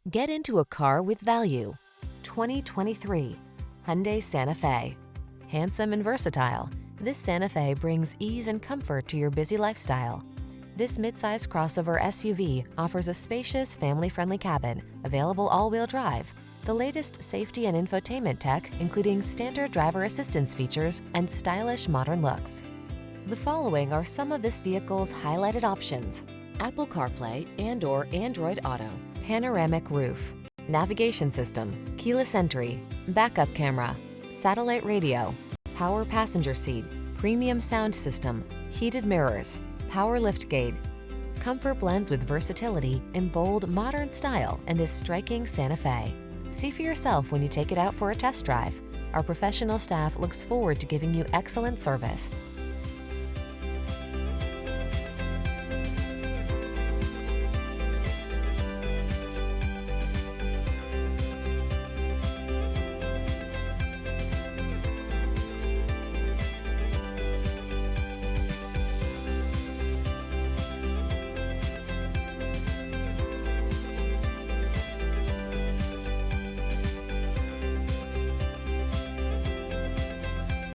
Get into a car with value. 2023 Hyundai Santa Fe. Handsome and versatile, this Santa Fe brings ease and comfort to your busy lifestyle. This midsize crossover SUV offers a spacious, family-friendly cabin, available all-wheel drive, the latest safety and infotainment tech, including standard driver assistance features and stylish modern looks. The following are some of this vehicle's highlighted options: Apple CarPlay and/or Android Auto, panoramic roof, navigation system, keyless entry, backup camera, satellite radio, power passenger seat, premium sound system, heated mirrors, power liftgate. Comfort blends with versatility in bold, modern style in this striking Santa Fe. See for yourself when you take it out for a test drive. Our professional staff looks forward to giving you excellent service.